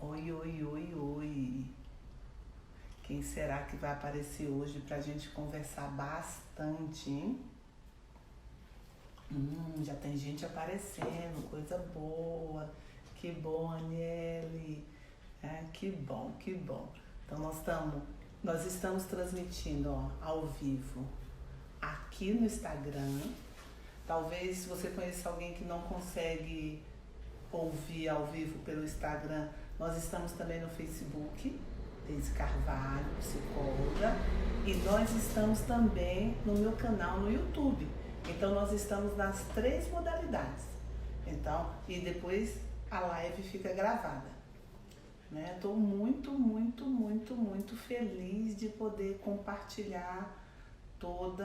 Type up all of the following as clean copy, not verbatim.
Oi, oi, oi, oi. Quem será que vai aparecer hoje pra gente conversar bastante, hein? Já tem gente aparecendo, coisa boa. Que bom, Aniele. Que bom, que bom. Então nós estamos transmitindo, ao vivo aqui no Instagram. Talvez se você conheça alguém que não consegue ouvir ao vivo pelo Instagram, nós estamos também no Facebook, Deise Carvalho, psicóloga, e nós estamos também no meu canal no YouTube. Então nós estamos nas 3 modalidades. Então, e depois a live fica gravada. Estou muito, muito, muito, muito feliz de poder compartilhar tudo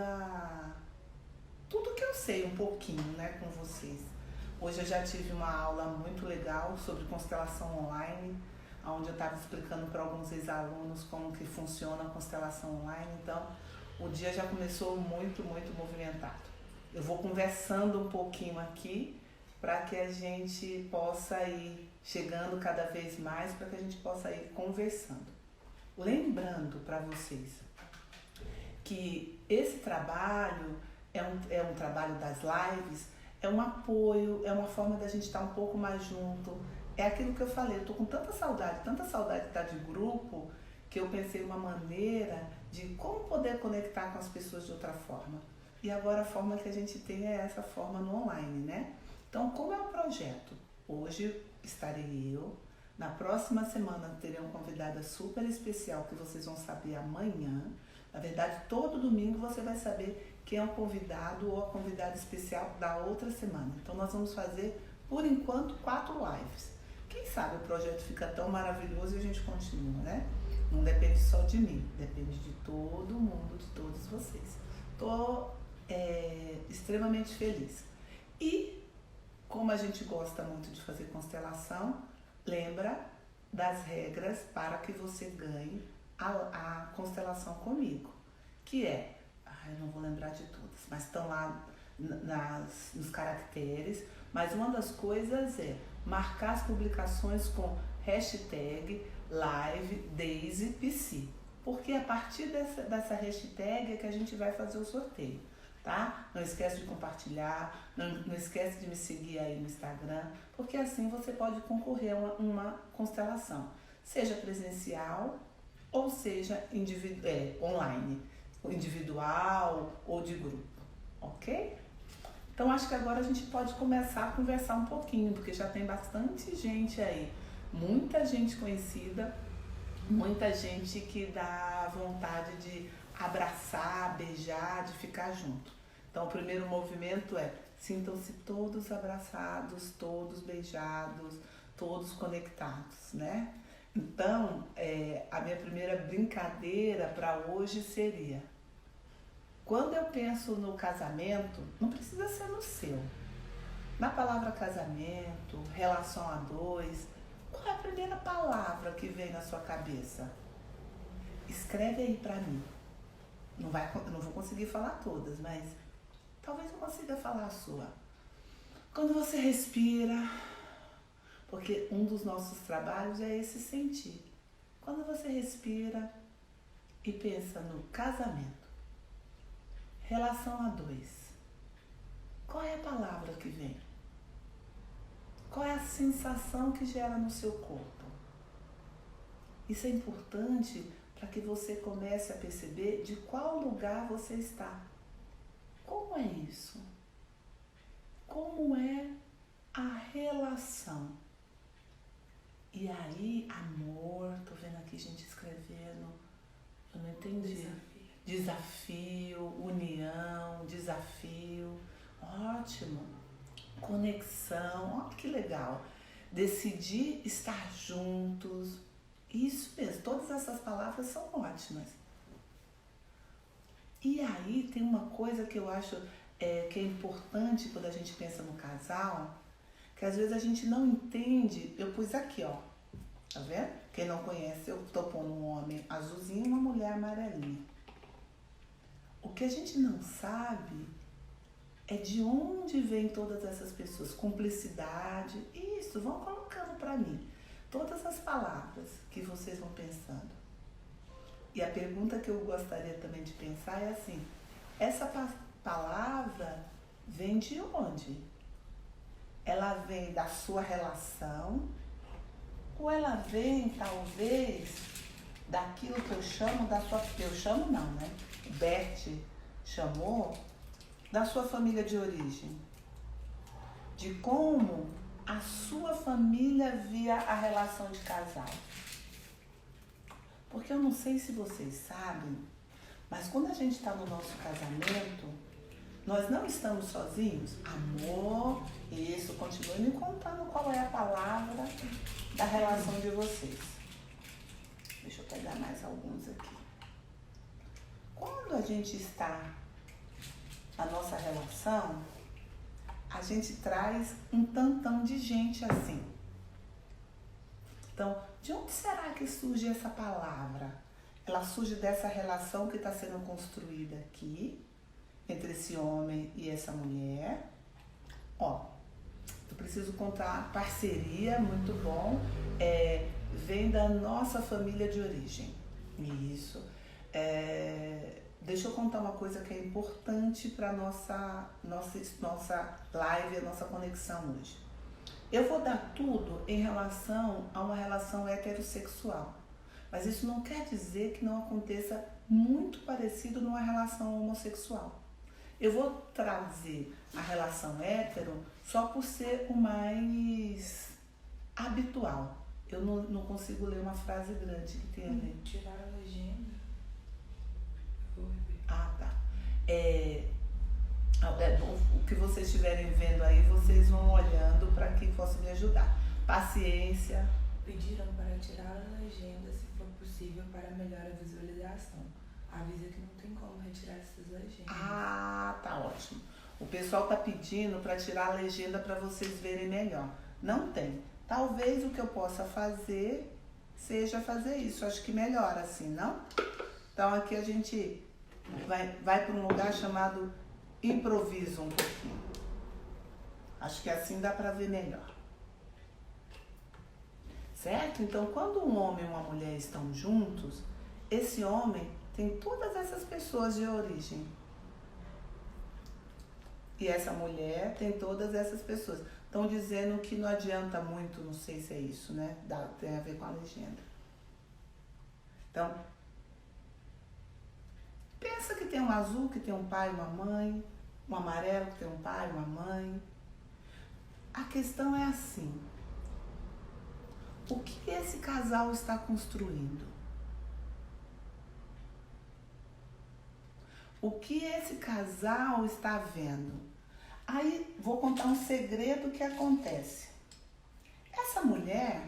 que eu sei um pouquinho, com vocês. Hoje eu já tive uma aula muito legal sobre constelação online, onde eu estava explicando para alguns ex-alunos como que funciona a constelação online. Então, o dia já começou muito, muito movimentado. Eu vou conversando um pouquinho aqui para que a gente possa ir chegando cada vez mais, para que a gente possa ir conversando. Lembrando para vocês que esse trabalho é um trabalho das lives, é um apoio, é uma forma da gente estar um pouco mais junto. É aquilo que eu falei, eu estou com tanta saudade de estar de grupo, que eu pensei uma maneira de como poder conectar com as pessoas de outra forma. E agora a forma que a gente tem é essa forma no online, né? Então, como é o projeto? Hoje estarei eu, na próxima semana terei uma convidada super especial que vocês vão saber amanhã. Na verdade, todo domingo você vai saber quem é o convidado ou a convidada especial da outra semana. Então, nós vamos fazer, por enquanto, 4 lives. Quem sabe o projeto fica tão maravilhoso e a gente continua, né? Não depende só de mim, depende de todo mundo, de todos vocês. Estou extremamente feliz. E, como a gente gosta muito de fazer constelação, lembra das regras para que você ganhe a constelação comigo, que é, eu não vou lembrar de todas, mas estão lá nos caracteres, mas uma das coisas é marcar as publicações com hashtag LiveDaisyPC, porque a partir dessa hashtag é que a gente vai fazer o sorteio, tá? Não esquece de compartilhar, não esquece de me seguir aí no Instagram, porque assim você pode concorrer a uma constelação, seja presencial ou seja online, individual ou de grupo, ok? Então acho que agora a gente pode começar a conversar um pouquinho, porque já tem bastante gente aí, muita gente conhecida, muita gente que dá vontade de abraçar, beijar, de ficar junto. Então o primeiro movimento é: sintam-se todos abraçados, todos beijados, todos conectados, né? Então, a minha primeira brincadeira para hoje seria: quando eu penso no casamento, não precisa ser no seu. Na palavra casamento, relação a dois, qual é a primeira palavra que vem na sua cabeça? Escreve aí para mim. Não vou conseguir falar todas, mas talvez eu consiga falar a sua. Quando você respira, porque um dos nossos trabalhos é esse sentir. Quando você respira e pensa no casamento, relação a dois, qual é a palavra que vem? Qual é a sensação que gera no seu corpo? Isso é importante para que você comece a perceber de qual lugar você está. Como é isso? Como é a relação? E aí, amor, tô vendo aqui gente escrevendo, eu não entendi. Desafio, união, desafio, ótimo. Conexão, olha que legal. Decidir estar juntos, isso mesmo, todas essas palavras são ótimas. E aí tem uma coisa que eu acho que é importante quando a gente pensa no casal, que às vezes a gente não entende. Eu pus aqui, tá vendo? Quem não conhece, eu tô pondo um homem azulzinho e uma mulher amarelinha. O que a gente não sabe é de onde vem todas essas pessoas. Cumplicidade, isso, vão colocando para mim. todas as palavras que vocês vão pensando. E a pergunta que eu gostaria também de pensar é assim, essa palavra vem de onde? Ela vem da sua relação ou ela vem, talvez, daquilo que eu chamo da sua... Eu chamo não, né? O Bert chamou da sua família de origem. De como a sua família via a relação de casal. Porque eu não sei se vocês sabem, mas quando a gente está no nosso casamento, nós não estamos sozinhos. Amor, isso, continue me contando qual é a palavra da relação de vocês. Deixa eu pegar mais alguns aqui. Quando a gente está na nossa relação, a gente traz um tantão de gente assim. Então, de onde será que surge essa palavra? Ela surge dessa relação que está sendo construída aqui, entre esse homem e essa mulher. Ó, eu preciso contar parceria, muito bom. Vem da nossa família de origem. Isso. Deixa eu contar uma coisa que é importante para nossa live, a nossa conexão hoje. Eu vou dar tudo em relação a uma relação heterossexual, mas isso não quer dizer que não aconteça muito parecido numa relação homossexual. Eu vou trazer a relação hétero só por ser o mais habitual. Eu não consigo ler uma frase grande que tem ali. Tirar a legenda. Ah, tá. O que vocês estiverem vendo aí, vocês vão olhando para que possa me ajudar. Paciência. Pediram para tirar a legenda, se for possível, para melhor a visualização. Avisa que não tem como retirar essas legendas. Ah, tá ótimo. O pessoal tá pedindo para tirar a legenda para vocês verem melhor. Não tem. Talvez o que eu possa fazer seja fazer isso. Acho que melhor assim, não? Então aqui a gente vai para um lugar chamado improviso um pouquinho. Acho que assim dá para ver melhor. Certo? Então, quando um homem e uma mulher estão juntos, esse homem tem todas essas pessoas de origem. E essa mulher tem todas essas pessoas. Estão dizendo que não adianta muito, não sei se é isso, né? Tem a ver com a legenda. Então, pensa que tem um azul que tem um pai e uma mãe, um amarelo que tem um pai e uma mãe. A questão é assim: o que esse casal está construindo? O que esse casal está vendo? Aí vou contar um segredo que acontece. Essa mulher,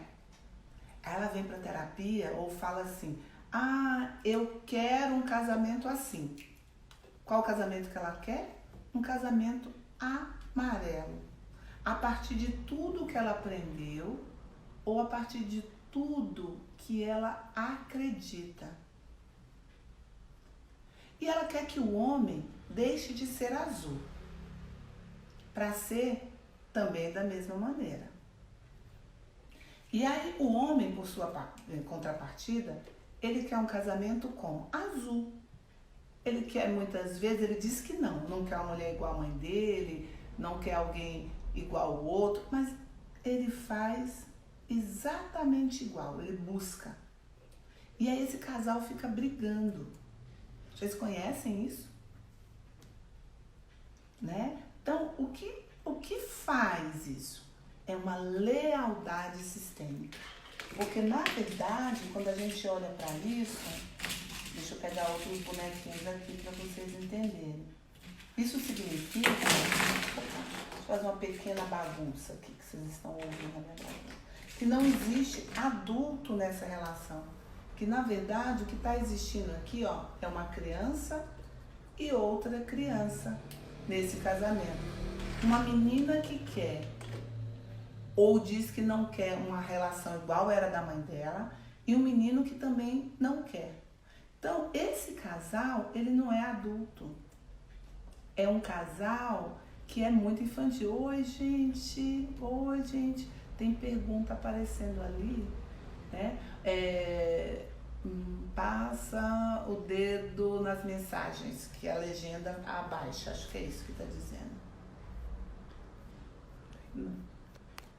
ela vem para terapia ou fala assim: ah, eu quero um casamento assim. Qual casamento que ela quer? Um casamento amarelo. A partir de tudo que ela aprendeu ou a partir de tudo que ela acredita. E ela quer que o homem deixe de ser azul para ser também da mesma maneira. E aí o homem, por sua contrapartida, ele quer um casamento com azul. Ele quer, muitas vezes, ele diz que não quer uma mulher igual a mãe dele, não quer alguém igual ao outro, mas ele faz exatamente igual, ele busca. E aí esse casal fica brigando. Vocês conhecem isso? Né? Então, o que faz isso? É uma lealdade sistêmica. Porque, na verdade, quando a gente olha para isso, deixa eu pegar outros bonequinhos aqui para vocês entenderem. Isso significa, deixa eu fazer uma pequena bagunça aqui, que vocês estão ouvindo na minha bagunça, que não existe adulto nessa relação. Que, na verdade, o que está existindo aqui, ó, é uma criança e outra criança nesse casamento. Uma menina que quer ou diz que não quer uma relação igual era da mãe dela e um menino que também não quer. Então, esse casal, ele não é adulto. É um casal que é muito infantil. Oi, gente. Tem pergunta aparecendo ali, né? Passa o dedo nas mensagens, que a legenda abaixa. Acho que é isso que está dizendo.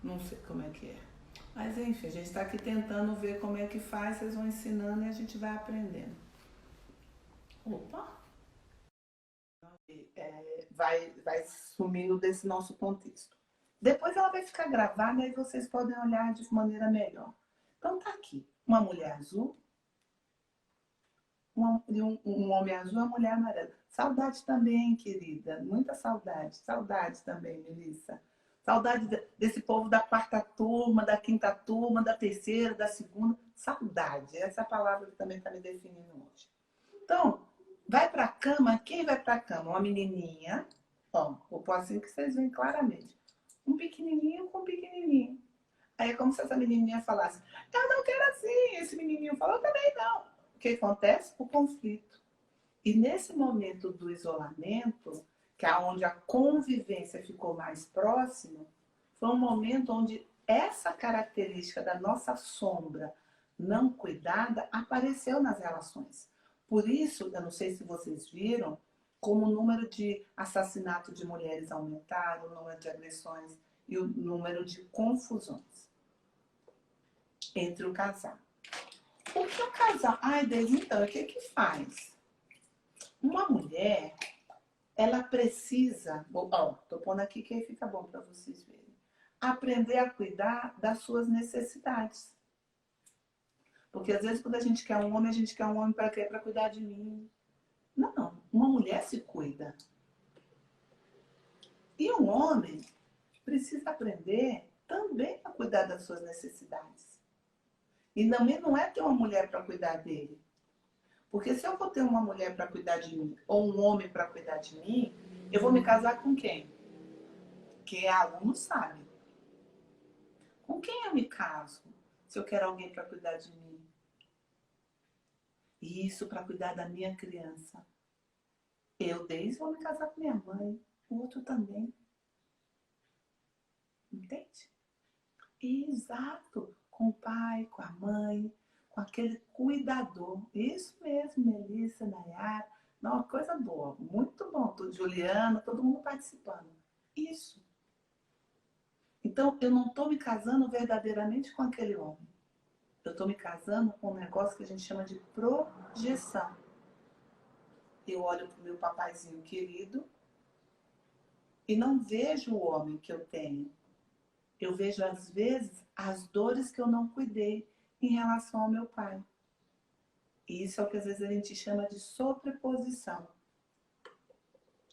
Não sei como é que é. Mas enfim, a gente está aqui tentando ver como é que faz, vocês vão ensinando e a gente vai aprendendo. Opa! Vai sumindo desse nosso contexto. Depois ela vai ficar gravada e vocês podem olhar de maneira melhor. Então tá aqui, uma mulher azul, um homem azul e uma mulher amarela. Saudade também, querida. Muita saudade. Saudade também, Melissa. Saudade desse povo da quarta turma, da quinta turma, da terceira, da segunda. Saudade. Essa é a palavra que também está me definindo hoje. Então, vai para a cama. Quem vai para a cama? Uma menininha. Ó, vou pôr assim que vocês veem claramente. Um pequenininho com um pequenininho. Aí é como se essa menininha falasse, eu não quero assim. Esse menininho falou, eu também não. O que acontece? O conflito. E nesse momento do isolamento, que é onde a convivência ficou mais próxima, foi um momento onde essa característica da nossa sombra não cuidada apareceu nas relações. Por isso, eu não sei se vocês viram, como o número de assassinatos de mulheres aumentaram, o número de agressões e o número de confusões entre o casal. O que o casal... Ai, Deus, então, o que que faz? Uma mulher, ela precisa... Ó, tô pondo aqui que aí fica bom para vocês verem. Aprender a cuidar das suas necessidades. Porque às vezes quando a gente quer um homem para quê? Para cuidar de mim. Não, uma mulher se cuida. E um homem precisa aprender também a cuidar das suas necessidades. E também não é ter uma mulher para cuidar dele. Porque se eu vou ter uma mulher para cuidar de mim, ou um homem para cuidar de mim, eu vou me casar com quem? Quem é aluno sabe. Com quem eu me caso? Se eu quero alguém para cuidar de mim. E isso para cuidar da minha criança. Eu, Deise, vou me casar com minha mãe. O outro também. Entende? Exato. Com o pai, com a mãe, com aquele cuidador. Isso mesmo, Melissa, Nayara. Não, uma coisa boa. Muito bom. Tudo, Juliana, todo mundo participando. Isso. Então, eu não estou me casando verdadeiramente com aquele homem. Eu estou me casando com um negócio que a gente chama de projeção. Eu olho para o meu papaizinho querido e não vejo o homem que eu tenho. Eu vejo, às vezes, as dores que eu não cuidei em relação ao meu pai. E isso é o que às vezes a gente chama de sobreposição.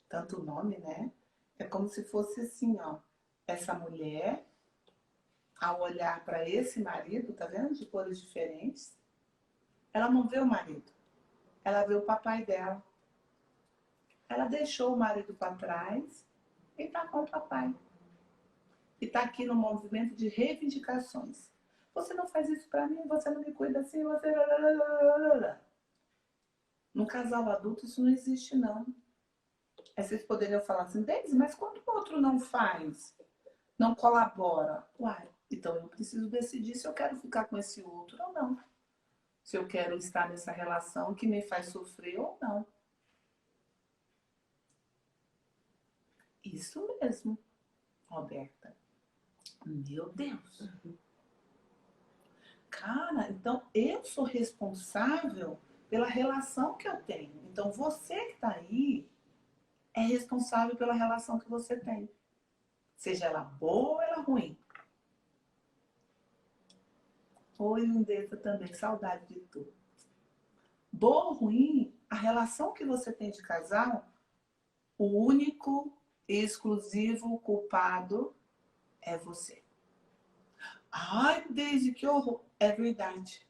Tanto o nome, né? É como se fosse assim, ó. Essa mulher, ao olhar para esse marido, tá vendo? De cores diferentes. Ela não vê o marido. Ela vê o papai dela. Ela deixou o marido para trás e está com o papai. E está aqui no movimento de reivindicações. Você não faz isso para mim, você não me cuida assim, você... No casal adulto isso não existe, não. Aí vocês poderiam falar assim, Deise, mas quando o outro não faz, não colabora? Uai, então eu preciso decidir se eu quero ficar com esse outro ou não. Se eu quero estar nessa relação que me faz sofrer ou não. Isso mesmo, Roberta. Meu Deus. Cara, então eu sou responsável pela relação que eu tenho. Então você que está aí é responsável pela relação que você tem. Seja ela boa ou ela ruim. Oi, lindeza também, saudade de tu. Boa ou ruim, a relação que você tem de casal, o único e exclusivo culpado é você. Ai, Deise, que horror. É verdade.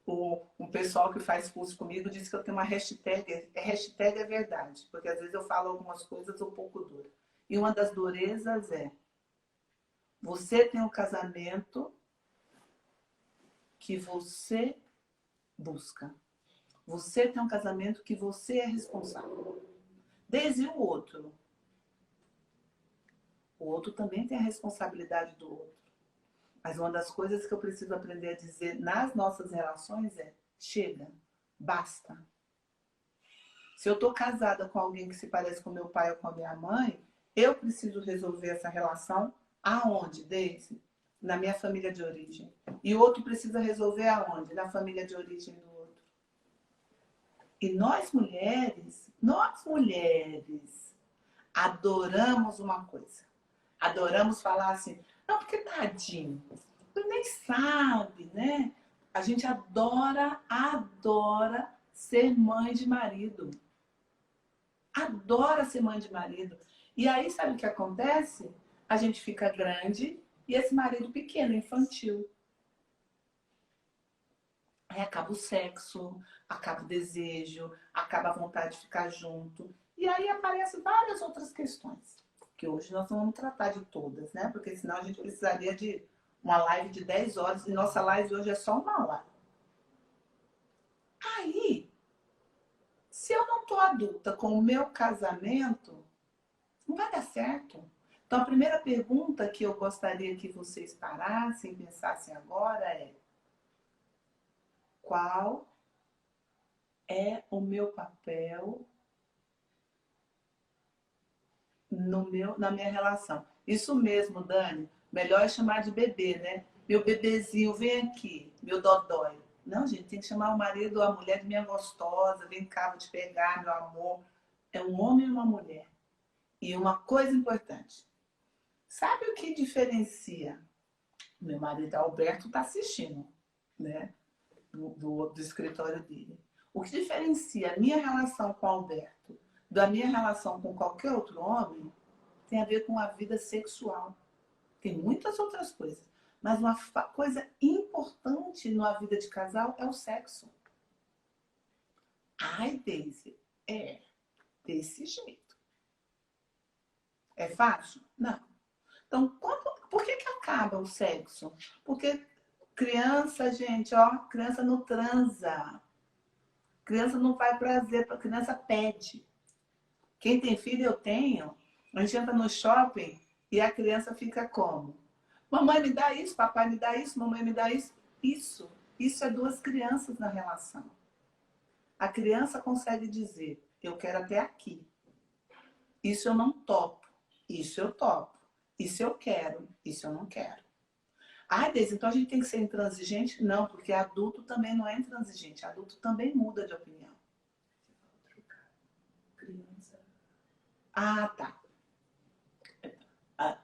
Um pessoal que faz curso comigo disse que eu tenho uma hashtag. Hashtag é verdade. Porque às vezes eu falo algumas coisas um pouco duras. E uma das durezas é: você tem um casamento que você busca. Você tem um casamento que você é responsável. Desde o outro. O outro também tem a responsabilidade do outro. Mas uma das coisas que eu preciso aprender a dizer nas nossas relações é: chega, basta. Se eu estou casada com alguém que se parece com meu pai ou com a minha mãe, eu preciso resolver essa relação aonde, Daisy? Na minha família de origem. E o outro precisa resolver aonde? Na família de origem do outro. E nós mulheres, adoramos uma coisa. Adoramos falar assim, não, porque tadinho, tu nem sabe, né? A gente adora ser mãe de marido. Adora ser mãe de marido. E aí, sabe o que acontece? A gente fica grande e esse marido pequeno, infantil. Aí acaba o sexo, acaba o desejo, acaba a vontade de ficar junto. E aí aparecem várias outras questões, que hoje nós não vamos tratar de todas, né? Porque senão a gente precisaria de uma live de 10 horas e nossa live hoje é só 1 hora. Aí, se eu não estou adulta com o meu casamento, não vai dar certo. Então, a primeira pergunta que eu gostaria que vocês parassem e pensassem agora é: qual é o meu papel na minha relação? Isso mesmo, Dani. Melhor é chamar de bebê, né? Meu bebezinho, vem aqui, meu dodói. Não, gente, tem que chamar o marido ou a mulher de minha gostosa, vem cá, vou te pegar, meu amor. É um homem e uma mulher. E uma coisa importante. Sabe o que diferencia? Meu marido Alberto está assistindo, né? Do escritório dele. O que diferencia a minha relação com o Alberto da minha relação com qualquer outro homem tem a ver com a vida sexual. Tem muitas outras coisas. Mas uma coisa importante na vida de casal é o sexo. Ai, Daisy, é desse jeito. É fácil? Não. Então, por que acaba o sexo? Porque criança, gente, ó, criança não transa. Criança não faz prazer, criança pede. Quem tem filho, eu tenho. A gente entra no shopping e a criança fica como? Mamãe me dá isso, papai me dá isso, mamãe me dá isso. Isso é duas crianças na relação. A criança consegue dizer, eu quero até aqui. Isso eu não topo. Isso eu topo. Isso eu quero. Isso eu não quero. Ah, Deise, então a gente tem que ser intransigente? Não, porque adulto também não é intransigente. Adulto também muda de opinião. Criança. Ah, tá.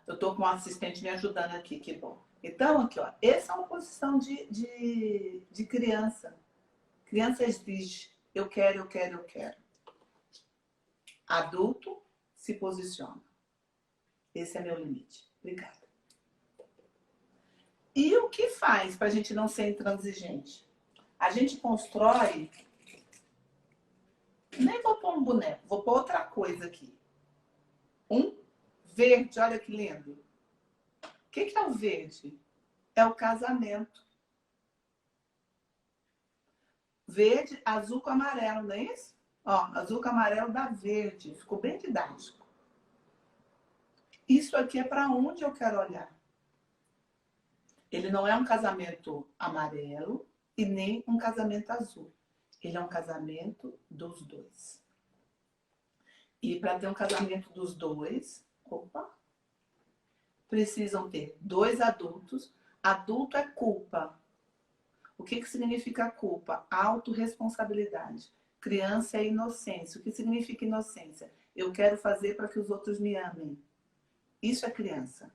Eu tô com um assistente me ajudando aqui, que bom. Então, aqui, ó, essa é uma posição de criança. Criança diz, eu quero, eu quero, eu quero. Adulto se posiciona. Esse é meu limite. Obrigada. E o que faz para a gente não ser intransigente? A gente constrói... Nem vou pôr um boneco, vou pôr outra coisa aqui. Um verde, olha que lindo. O que é o verde? É o casamento. Verde, azul com amarelo, não é isso? Ó, azul com amarelo dá verde. Ficou bem didático. Isso aqui é para onde eu quero olhar. Ele não é um casamento amarelo e nem um casamento azul. Ele é um casamento dos dois. E para ter um casamento dos dois, precisam ter dois adultos. Adulto é culpa. O que significa culpa? Autorresponsabilidade. Criança é inocência. O que significa inocência? Eu quero fazer para que os outros me amem. Isso é criança.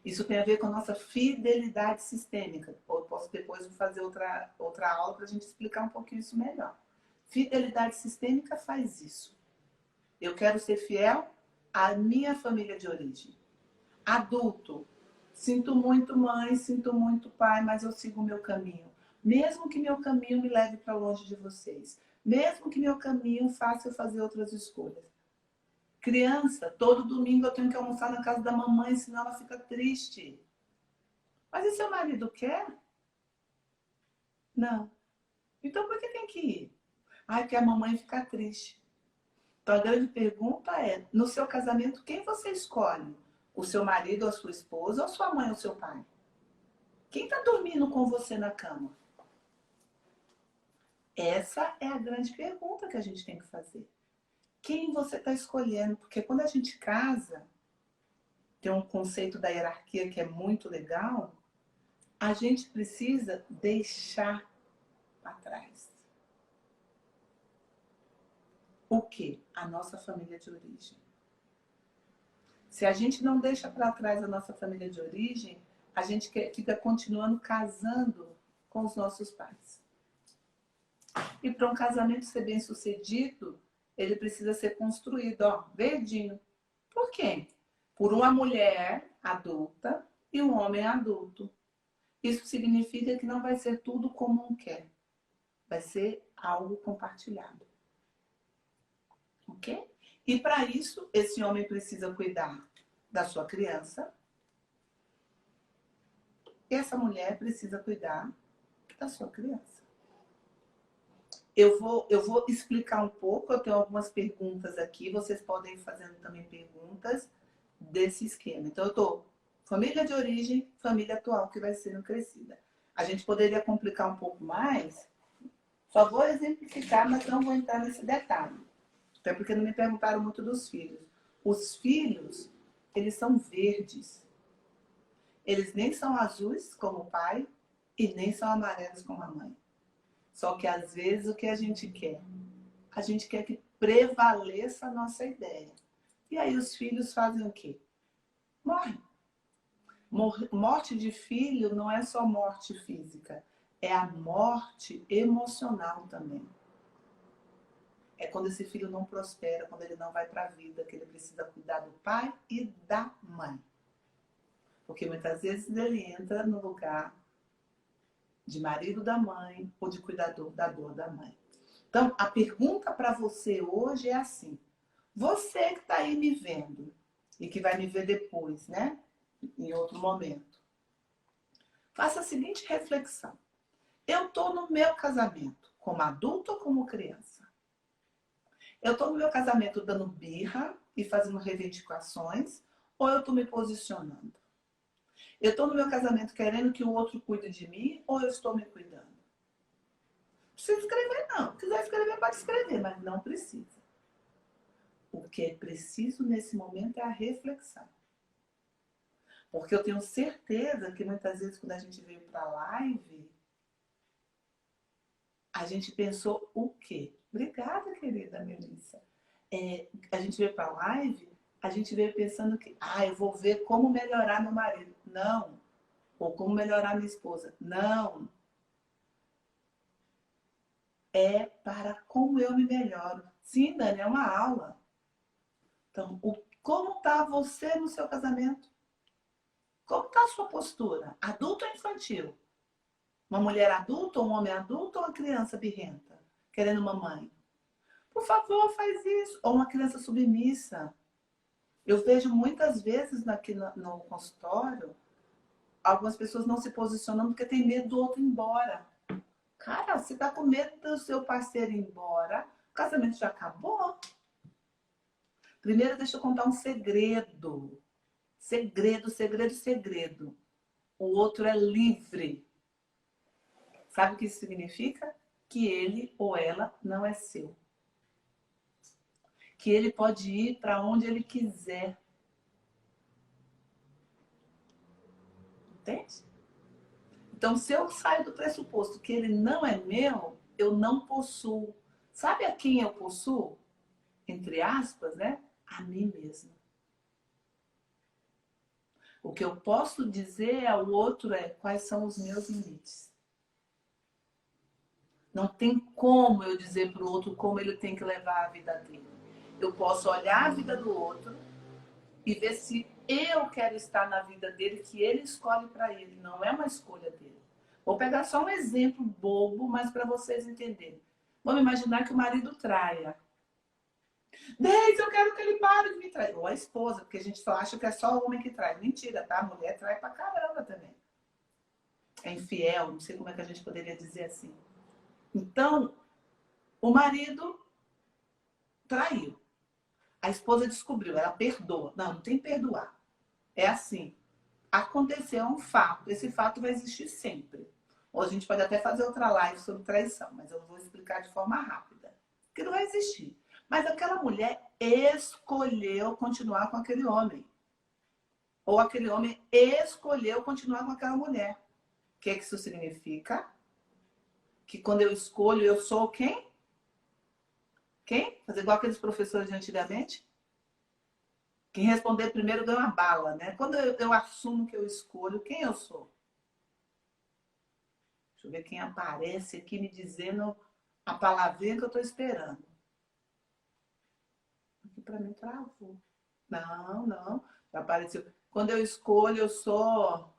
Isso tem a ver com a nossa fidelidade sistêmica. Eu posso depois fazer outra aula para a gente explicar um pouquinho isso melhor. Fidelidade sistêmica faz isso. Eu quero ser fiel à minha família de origem. Adulto, sinto muito mãe, sinto muito pai, mas eu sigo o meu caminho. Mesmo que meu caminho me leve para longe de vocês. Mesmo que meu caminho faça eu fazer outras escolhas. Criança, todo domingo eu tenho que almoçar na casa da mamãe, senão ela fica triste. Mas e seu marido quer? Não. Então por que tem que ir? Ai, porque a mamãe fica triste. Então a grande pergunta é, no seu casamento, quem você escolhe? O seu marido ou a sua esposa, ou sua mãe ou seu pai? Quem está dormindo com você na cama? Essa é a grande pergunta que a gente tem que fazer. Quem você está escolhendo? Porque quando a gente casa, tem um conceito da hierarquia que é muito legal, a gente precisa deixar para trás. O quê? A nossa família de origem. Se a gente não deixa para trás a nossa família de origem, a gente fica continuando casando com os nossos pais. E para um casamento ser bem sucedido, ele precisa ser construído, ó, verdinho. Por quê? Por uma mulher adulta e um homem adulto. Isso significa que não vai ser tudo como um quer. Vai ser algo compartilhado. Ok? E para isso, esse homem precisa cuidar da sua criança. E essa mulher precisa cuidar da sua criança. Eu vou explicar um pouco, eu tenho algumas perguntas aqui, vocês podem ir fazendo também perguntas desse esquema. Então, eu estou família de origem, família atual que vai sendo crescida. A gente poderia complicar um pouco mais, só vou exemplificar, mas não vou entrar nesse detalhe. Até porque não me perguntaram muito dos filhos. Os filhos, eles são verdes. Eles nem são azuis, como o pai, e nem são amarelos, como a mãe. Só que, às vezes, o que a gente quer? A gente quer que prevaleça a nossa ideia. E aí os filhos fazem o quê? Morrem. Morte de filho não é só morte física, é a morte emocional também. É quando esse filho não prospera, quando ele não vai para a vida, que ele precisa cuidar do pai e da mãe. Porque muitas vezes ele entra no lugar de marido da mãe ou de cuidador da dor da mãe. Então, a pergunta para você hoje é assim. Você que está aí me vendo e que vai me ver depois, né? Em outro momento. Faça a seguinte reflexão. Eu estou no meu casamento, como adulto ou como criança? Eu estou no meu casamento dando birra e fazendo reivindicações, ou eu estou me posicionando? Eu estou no meu casamento querendo que o outro cuide de mim, ou eu estou me cuidando? Não precisa escrever, não. Se quiser escrever, pode escrever, mas não precisa. O que é preciso nesse momento é a reflexão. Porque eu tenho certeza que muitas vezes quando a gente veio para a live, a gente pensou o quê? Obrigada, querida Melissa. A gente veio para a live, a gente veio pensando que, eu vou ver como melhorar meu marido. Não. Ou como melhorar minha esposa. Não. É para como eu me melhoro. Sim, Dani, é uma aula. Então, como está você no seu casamento? Como está a sua postura? Adulto ou infantil? Uma mulher adulta, ou um homem adulto, ou uma criança birrenta, querendo mamãe? Por favor, faz isso. Ou uma criança submissa. Eu vejo muitas vezes aqui no consultório, algumas pessoas não se posicionando porque tem medo do outro ir embora. Cara, você tá com medo do seu parceiro ir embora, o casamento já acabou. Primeiro, deixa eu contar um segredo. Segredo. O outro é livre. Sabe o que isso significa? Que ele ou ela não é seu. Que ele pode ir para onde ele quiser. Entende? Então, se eu saio do pressuposto que ele não é meu, eu não possuo. Sabe a quem eu possuo? Entre aspas, né? A mim mesma. O que eu posso dizer ao outro é quais são os meus limites. Não tem como eu dizer para o outro como ele tem que levar a vida dele. Eu posso olhar a vida do outro e ver se eu quero estar na vida dele, que ele escolhe para ele. Não é uma escolha dele. Vou pegar só um exemplo bobo, mas para vocês entenderem. Vamos imaginar que o marido traia. Deise, eu quero que ele pare de me trair. Ou a esposa, porque a gente só acha que é só o homem que trai. Mentira, tá? A mulher trai pra caramba também. É infiel, não sei como é que a gente poderia dizer assim. Então, o marido traiu. A esposa descobriu, ela perdoa. Não, não tem que perdoar. É assim. Aconteceu um fato. Esse fato vai existir sempre. Ou a gente pode até fazer outra live sobre traição, mas eu vou explicar de forma rápida. Porque não vai existir. Mas aquela mulher escolheu continuar com aquele homem. Ou aquele homem escolheu continuar com aquela mulher. O que isso significa? Que quando eu escolho, eu sou quem? Quem? Fazer igual aqueles professores de antigamente? Quem responder primeiro ganha uma bala, né? Quando eu assumo que eu escolho, quem eu sou? Deixa eu ver quem aparece aqui me dizendo a palavrinha que eu estou esperando. Aqui para mim travou. Não. Já apareceu. Quando eu escolho, eu sou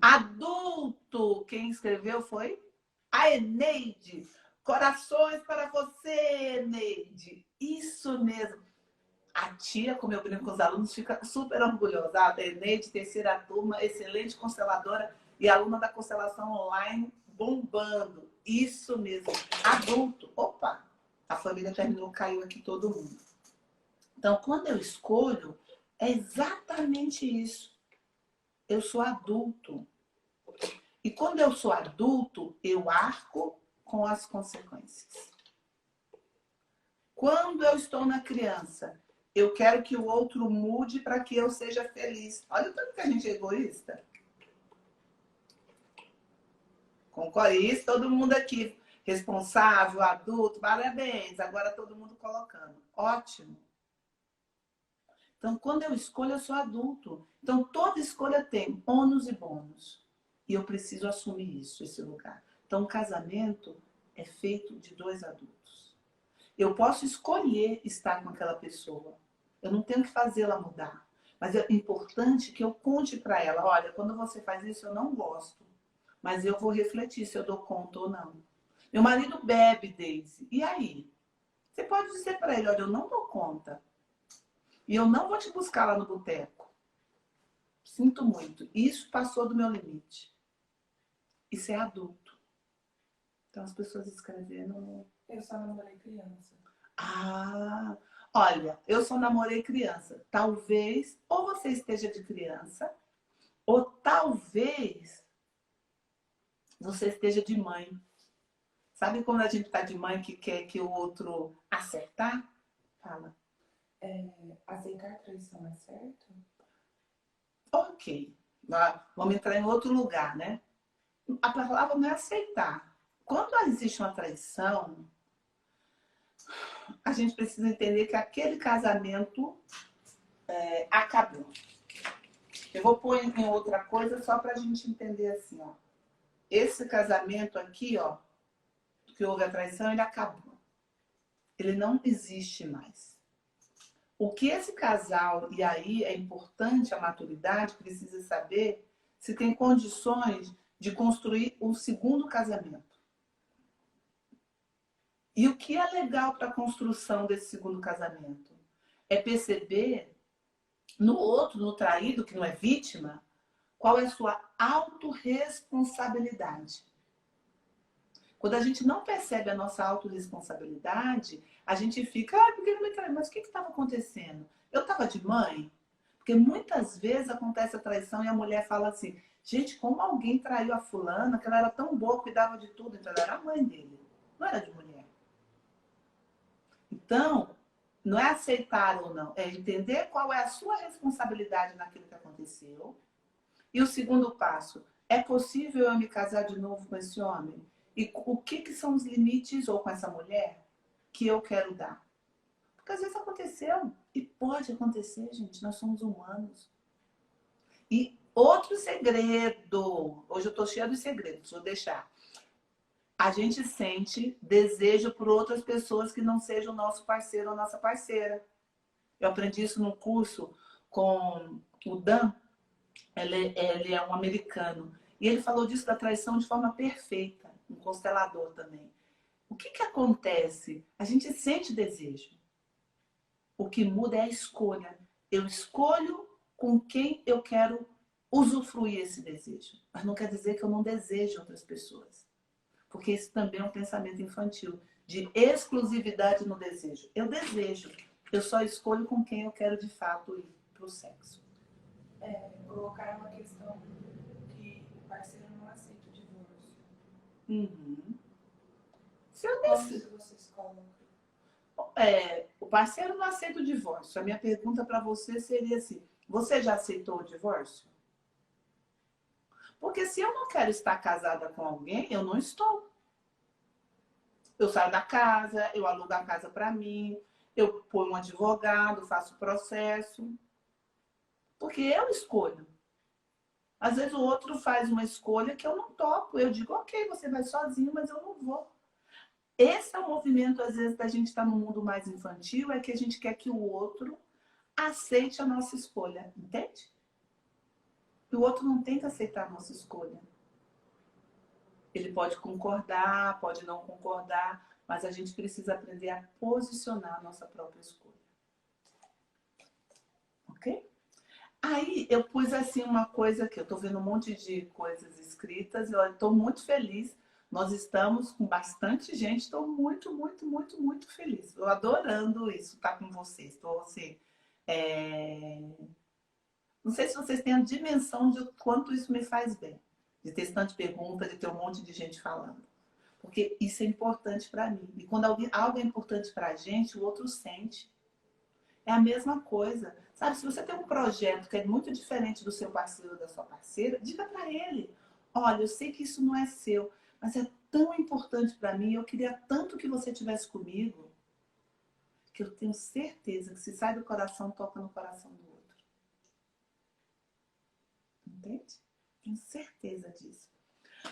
adulto. Quem escreveu foi a Eneide. Corações para você, Eneide. Isso mesmo. A tia, como eu brinco com os alunos, fica super orgulhosa. A Eneide, terceira turma, excelente consteladora e aluna da constelação online, bombando. Isso mesmo. Adulto. Opa! A família terminou, caiu aqui todo mundo. Então, quando eu escolho, é exatamente isso. Eu sou adulto. E quando eu sou adulto, eu arco com as consequências. Quando eu estou na criança, eu quero que o outro mude para que eu seja feliz. Olha o tanto que a gente é egoísta. Concorda? Isso, todo mundo aqui, responsável, adulto, parabéns. Agora todo mundo colocando. Ótimo. Então, quando eu escolho, eu sou adulto. Então, toda escolha tem ônus e bônus. E eu preciso assumir isso, esse lugar. Então, o casamento é feito de dois adultos. Eu posso escolher estar com aquela pessoa. Eu não tenho que fazê-la mudar. Mas é importante que eu conte para ela, olha, quando você faz isso, eu não gosto. Mas eu vou refletir se eu dou conta ou não. Meu marido bebe, Daisy. E aí? Você pode dizer para ele, olha, eu não dou conta. E eu não vou te buscar lá no boteco. Sinto muito. Isso passou do meu limite. Isso é adulto. Então as pessoas escrevendo... Eu só namorei criança. Ah, olha, eu só namorei criança. Talvez, ou você esteja de criança, ou talvez você esteja de mãe. Sabe quando a gente tá de mãe que quer que o outro acertar? Fala. Aceitar traição é certo? Ok. Vamos entrar em outro lugar, né? A palavra não é aceitar. Quando existe uma traição, a gente precisa entender que aquele casamento acabou. Eu vou pôr em outra coisa só para a gente entender assim, ó. Esse casamento aqui, ó, que houve a traição, ele acabou. Ele não existe mais. O que esse casal, e aí é importante a maturidade, precisa saber se tem condições de construir um segundo casamento. E o que é legal para a construção desse segundo casamento? É perceber no outro, no traído, que não é vítima, qual é a sua autorresponsabilidade. Quando a gente não percebe a nossa autorresponsabilidade, a gente fica, porque ele me traiu, mas o que estava acontecendo? Eu estava de mãe? Porque muitas vezes acontece a traição e a mulher fala assim, gente, como alguém traiu a fulana, que ela era tão boa, cuidava de tudo, então ela era a mãe dele, não era de mulher. Então, não é aceitar ou não, é entender qual é a sua responsabilidade naquilo que aconteceu. E o segundo passo, é possível eu me casar de novo com esse homem? E o que são os limites, ou com essa mulher, que eu quero dar? Porque às vezes aconteceu, e pode acontecer, gente, nós somos humanos. E outro segredo, hoje eu estou cheia de segredos, vou deixar. A gente sente desejo por outras pessoas que não sejam o nosso parceiro ou nossa parceira. Eu aprendi isso num curso com o Dan, ele é um americano. E ele falou disso da traição de forma perfeita, um constelador também. O que acontece? A gente sente desejo. O que muda é a escolha. Eu escolho com quem eu quero usufruir esse desejo. Mas não quer dizer que eu não desejo outras pessoas. Porque isso também é um pensamento infantil, de exclusividade no desejo. Eu desejo, eu só escolho com quem eu quero de fato ir para o sexo. colocar uma questão que o parceiro não aceita o divórcio. Uhum. Se eu Como que vocês colocam? o parceiro não aceita o divórcio. A minha pergunta para você seria assim: você já aceitou o divórcio? Porque se eu não quero estar casada com alguém, eu não estou. Eu saio da casa, eu alugo a casa para mim, eu ponho um advogado, faço processo. Porque eu escolho. Às vezes o outro faz uma escolha que eu não topo. Eu digo, ok, você vai sozinho, mas eu não vou. Esse é o movimento, às vezes, da gente estar no mundo mais infantil, é que a gente quer que o outro aceite a nossa escolha, entende? E o outro não tem que aceitar a nossa escolha. Ele pode concordar, pode não concordar, mas a gente precisa aprender a posicionar a nossa própria escolha. Ok? Aí eu pus assim uma coisa aqui, eu estou vendo um monte de coisas escritas, eu estou muito feliz. Nós estamos com bastante gente, estou muito, muito, muito, muito feliz. Estou adorando isso, estar com vocês. Estou assim, não sei se vocês têm a dimensão de quanto isso me faz bem. De ter tanta pergunta, de ter um monte de gente falando. Porque isso é importante para mim. E quando algo é importante para a gente, o outro sente. É a mesma coisa. Sabe, se você tem um projeto que é muito diferente do seu parceiro ou da sua parceira, diga para ele: olha, eu sei que isso não é seu, mas é tão importante para mim, eu queria tanto que você estivesse comigo, que eu tenho certeza que se sai do coração, toca no coração do outro. Entende? Tenho certeza disso.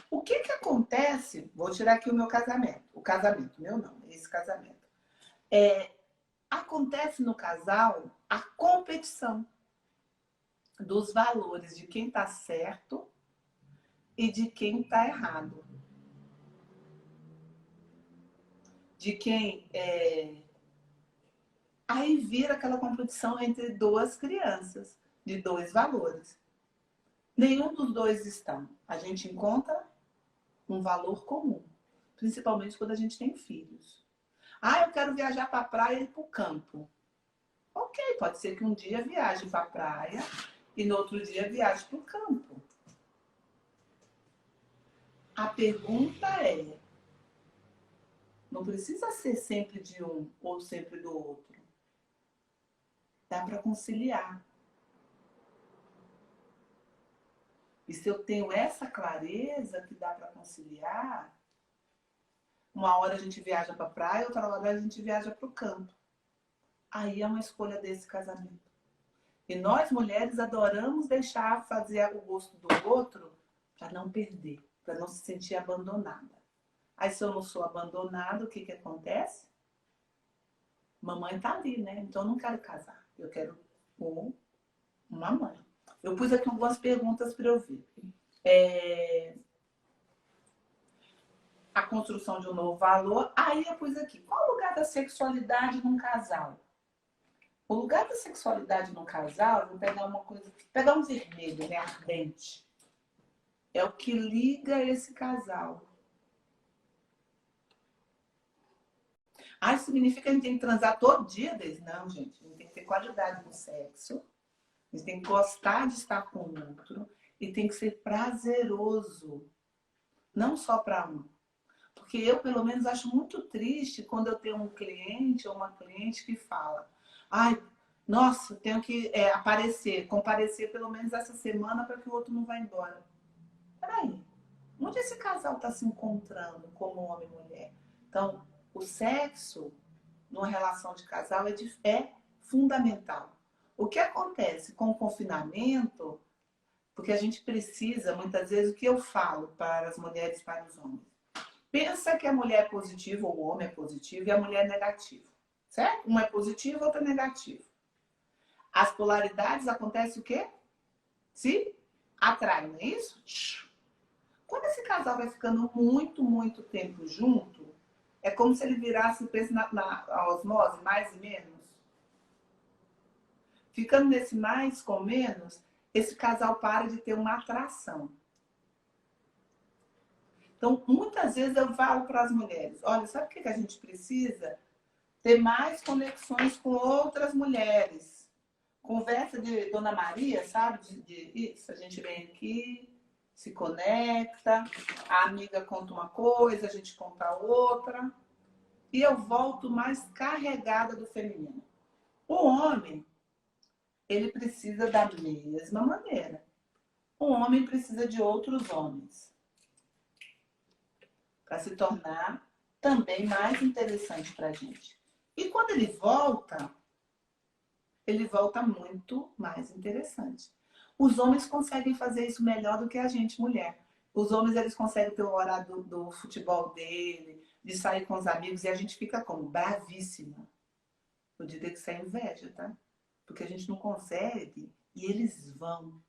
O que acontece? Vou tirar aqui o meu casamento. O casamento, meu não, esse casamento. Acontece no casal a competição dos valores de quem está certo e de quem está errado. De quem Aí vira aquela competição entre duas crianças, de dois valores. Nenhum dos dois estão. A gente encontra um valor comum, principalmente quando a gente tem filhos. Ah, eu quero viajar para a praia e para o campo. Ok, pode ser que um dia viaje para a praia e no outro dia viaje para o campo. A pergunta é, não precisa ser sempre de um ou sempre do outro. Dá para conciliar. E se eu tenho essa clareza que dá para conciliar, uma hora a gente viaja para a praia, outra hora a gente viaja para o campo. Aí é uma escolha desse casamento. E nós, mulheres, adoramos deixar fazer o gosto do outro para não perder, para não se sentir abandonada. Aí se eu não sou abandonada, o que acontece? Mamãe tá ali, né? Então eu não quero casar. Eu quero uma mãe. Eu pus aqui algumas perguntas para eu ver. A construção de um novo valor. Aí eu pus aqui, qual o lugar da sexualidade num casal? O lugar da sexualidade num casal, vou pegar uma coisa, pegar um vermelho, né, ardente. É o que liga esse casal. Ah, isso significa que a gente tem que transar todo dia, Deise? Não, gente. A gente tem que ter qualidade no sexo. A gente tem que gostar de estar com o outro. E tem que ser prazeroso. Não só para um. Porque eu, pelo menos, acho muito triste quando eu tenho um cliente ou uma cliente que fala: ai, nossa, tenho que comparecer pelo menos essa semana para que o outro não vá embora. Peraí, onde esse casal está se encontrando como homem e mulher? Então, o sexo numa relação de casal é fundamental. O que acontece com o confinamento, porque a gente precisa, muitas vezes, o que eu falo para as mulheres e para os homens? Pensa que a mulher é positiva, ou o homem é positivo e a mulher é negativa. Certo? Um é positivo, outro é negativo. As polaridades acontecem o quê? Se atraem, não é isso? Quando esse casal vai ficando muito, muito tempo junto, é como se ele virasse na osmose, mais e menos. Ficando nesse mais com menos, esse casal para de ter uma atração. Então, muitas vezes eu falo para as mulheres: olha, sabe o que a gente precisa? Ter mais conexões com outras mulheres. conversa de Dona Maria, sabe? Isso, a gente vem aqui, se conecta, a amiga conta uma coisa, a gente conta outra, e eu volto mais carregada do feminino. O homem, ele precisa da mesma maneira. O homem precisa de outros homens para se tornar também mais interessante para a gente. E quando ele volta muito mais interessante. Os homens conseguem fazer isso melhor do que a gente, mulher. Os homens, eles conseguem ter o horário do futebol dele, de sair com os amigos, e a gente fica como? Bravíssima. Eu diria que isso é inveja, tá? Porque a gente não consegue e eles vão,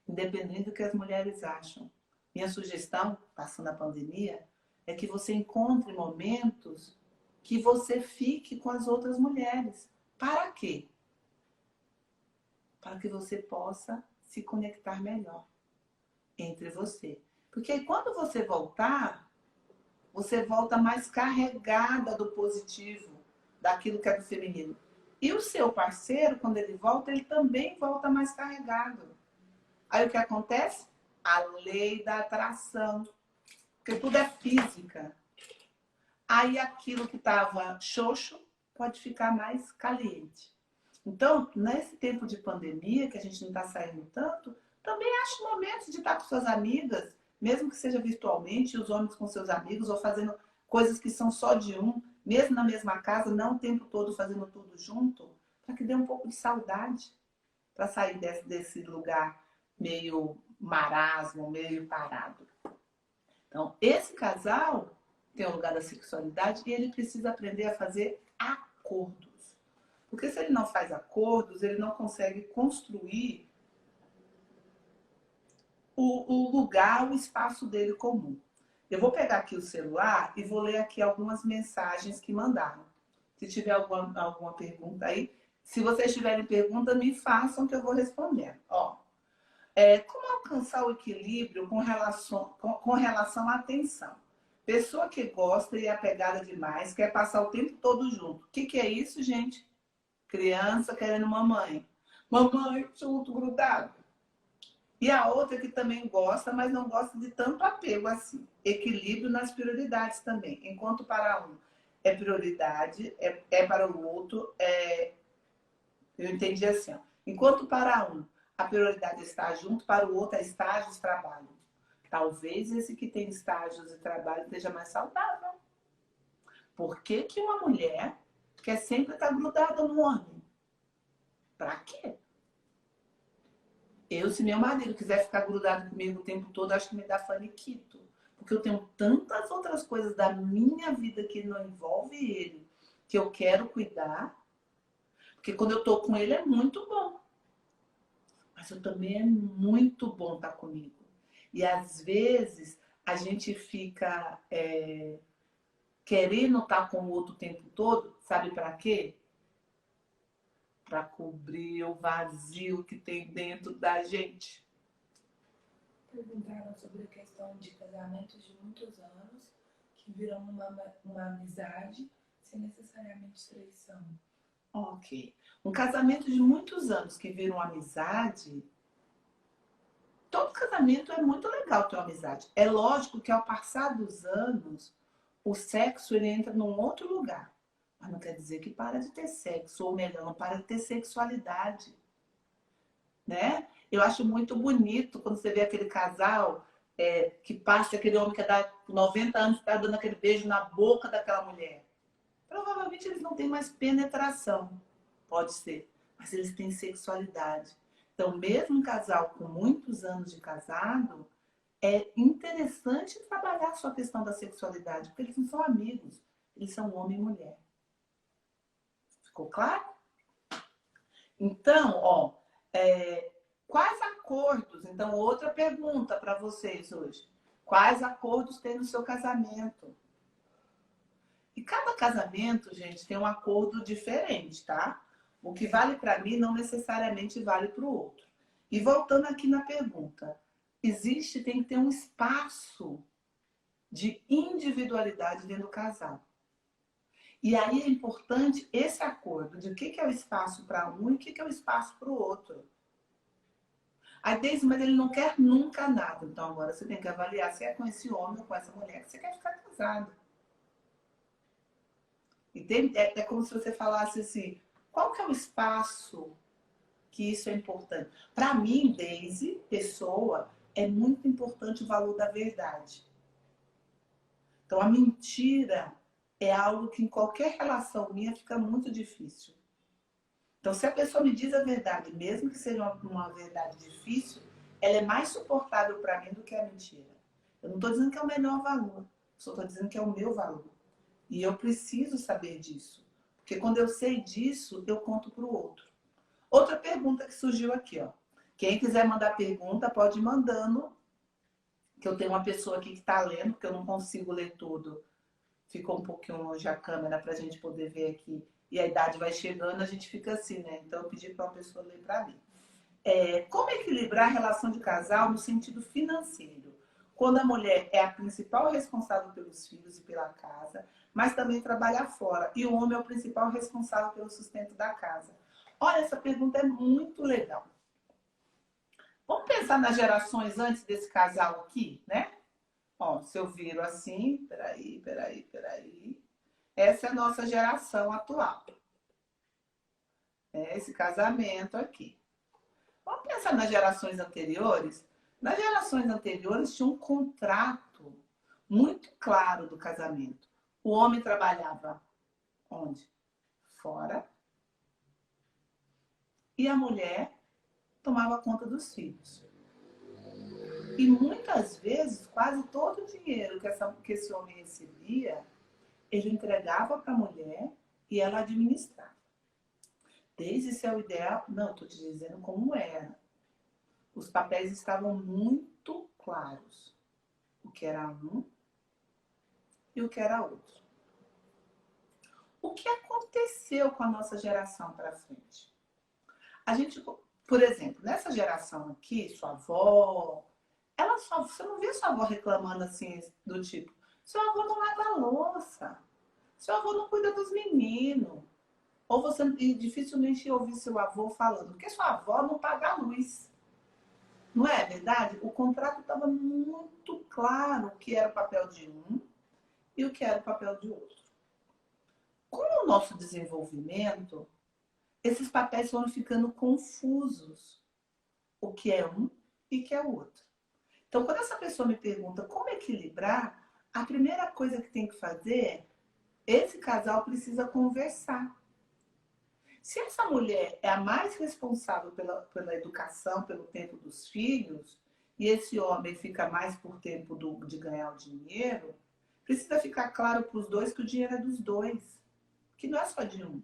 independente do que as mulheres acham. Minha sugestão, passando a pandemia, é que você encontre momentos que você fique com as outras mulheres. Para quê? Para que você possa se conectar melhor entre você. Porque quando você voltar, você volta mais carregada do positivo, daquilo que é do feminino. E o seu parceiro, quando ele volta, ele também volta mais carregado. Aí o que acontece? A lei da atração. Porque tudo é física. Aí aquilo que estava xoxo pode ficar mais caliente. Então, nesse tempo de pandemia, que a gente não está saindo tanto, também acho momentos de estar com suas amigas, mesmo que seja virtualmente, os homens com seus amigos, ou fazendo coisas que são só de um, mesmo na mesma casa, não o tempo todo fazendo tudo junto, para que dê um pouco de saudade, para sair desse lugar meio marasmo, meio parado. Então, esse casal tem o lugar da sexualidade e ele precisa aprender a fazer acordos. Porque se ele não faz acordos, ele não consegue construir o lugar, o espaço dele comum. Eu vou pegar aqui o celular e vou ler aqui algumas mensagens que mandaram. Se tiver alguma pergunta aí, se vocês tiverem pergunta, me façam que eu vou responder. Ó, como alcançar o equilíbrio com relação à atenção? Pessoa que gosta e é apegada demais, quer passar o tempo todo junto. O que é isso, gente? Criança querendo mamãe. Mamãe, junto, grudado. E a outra que também gosta, mas não gosta de tanto apego assim. Equilíbrio nas prioridades também. Enquanto para um é prioridade, é para o outro, eu entendi assim, ó. Enquanto para um a prioridade é estar junto, para o outro é estágios, trabalho. Talvez esse que tem estágios e trabalho esteja mais saudável. Por que que uma mulher quer sempre estar grudada no homem? Pra quê? Eu, se meu marido quiser ficar grudado comigo o tempo todo, acho que me dá faniquito. Porque eu tenho tantas outras coisas da minha vida que não envolve ele, que eu quero cuidar. Porque quando eu tô com ele é muito bom. Mas eu também é muito bom estar comigo. E às vezes a gente fica querendo estar com o outro o tempo todo, sabe para quê? Para cobrir o vazio que tem dentro da gente. Perguntaram sobre a questão de casamentos de muitos anos que viram uma amizade sem necessariamente traição. Ok. Um casamento de muitos anos que vira uma amizade. Todo casamento é muito legal ter uma amizade. É lógico que ao passar dos anos, o sexo ele entra num outro lugar. Mas não quer dizer que para de ter sexo, ou melhor, não para de ter sexualidade. Né? Eu acho muito bonito quando você vê aquele casal que passa, aquele homem que dá 90 anos está dando aquele beijo na boca daquela mulher. Provavelmente eles não têm mais penetração, pode ser, mas eles têm sexualidade. Então, mesmo um casal com muitos anos de casado, é interessante trabalhar a sua questão da sexualidade, porque eles não são amigos, eles são homem e mulher. Ficou claro? Então, ó, quais acordos? Então, outra pergunta para vocês hoje. Quais acordos tem no seu casamento? E cada casamento, gente, tem um acordo diferente, tá? O que vale para mim não necessariamente vale para o outro. E voltando aqui na pergunta, tem que ter um espaço de individualidade dentro do casal. E aí é importante esse acordo de o que é o espaço para um e o que é o espaço para o outro. Aí Deise, mas ele não quer nunca nada. Então agora você tem que avaliar se é com esse homem ou com essa mulher que você quer ficar casado. Entende? É como se você falasse assim, qual que é o espaço que isso é importante? Para mim, Deise, pessoa, é muito importante o valor da verdade. Então a mentira é algo que em qualquer relação minha fica muito difícil. Então, se a pessoa me diz a verdade, mesmo que seja uma verdade difícil, ela é mais suportável para mim do que a mentira. Eu não estou dizendo que é o menor valor, só estou dizendo que é o meu valor. E eu preciso saber disso. Porque quando eu sei disso, eu conto para o outro. Outra pergunta que surgiu aqui, ó. Quem quiser mandar pergunta, pode ir mandando, que eu tenho uma pessoa aqui que está lendo, porque eu não consigo ler tudo. Ficou um pouquinho longe a câmera para a gente poder ver aqui. E a idade vai chegando, a gente fica assim, né? Então eu pedi para uma pessoa ler para mim. Como equilibrar a relação de casal no sentido financeiro? Quando a mulher é a principal responsável pelos filhos e pela casa, mas também trabalha fora. E o homem é o principal responsável pelo sustento da casa. Olha, essa pergunta é muito legal. Vamos pensar nas gerações antes desse casal aqui, né? Ó, se eu viro assim, peraí. Essa é a nossa geração atual. É esse casamento aqui. Vamos pensar nas gerações anteriores? Nas gerações anteriores tinha um contrato muito claro do casamento. O homem trabalhava onde? Fora. E a mulher tomava conta dos filhos. E muitas vezes, quase todo o dinheiro que esse homem recebia, ele entregava para a mulher e ela administrava. Desde esse é o ideal, não, estou te dizendo como era. Os papéis estavam muito claros. O que era um e o que era outro. O que aconteceu com a nossa geração para frente? A gente, por exemplo, nessa geração aqui, sua avó, você não vê sua avó reclamando assim, do tipo, seu avô não lava a louça, seu avô não cuida dos meninos. Ou você dificilmente ouve seu avô falando, porque sua avó não paga a luz. Não é verdade? O contrato estava muito claro o que era o papel de um e o que era o papel de outro. Com o nosso desenvolvimento, esses papéis foram ficando confusos. O que é um e o que é o outro. Então, quando essa pessoa me pergunta como equilibrar, a primeira coisa que tem que fazer, esse casal precisa conversar. Se essa mulher é a mais responsável pela educação, pelo tempo dos filhos, e esse homem fica mais por tempo de ganhar o dinheiro, precisa ficar claro para os dois que o dinheiro é dos dois, que não é só de um.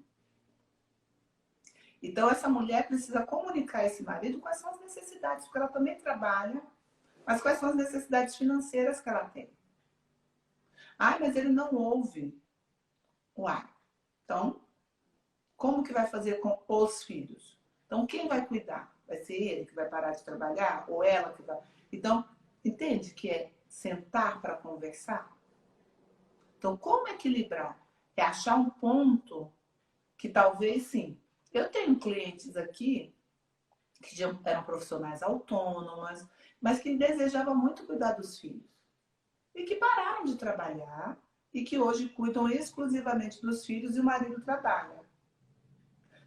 Então, essa mulher precisa comunicar a esse marido quais são as necessidades, porque ela também trabalha, mas quais são as necessidades financeiras que ela tem. Ah, mas ele não ouve. Uai, então, como que vai fazer com os filhos? Então, quem vai cuidar? Vai ser ele que vai parar de trabalhar? Ou ela que vai? Então, entende que é sentar para conversar? Então, como equilibrar? É achar um ponto que talvez sim. Eu tenho clientes aqui que já eram profissionais autônomas, mas que desejavam muito cuidar dos filhos. E que pararam de trabalhar e que hoje cuidam exclusivamente dos filhos e o marido trabalha.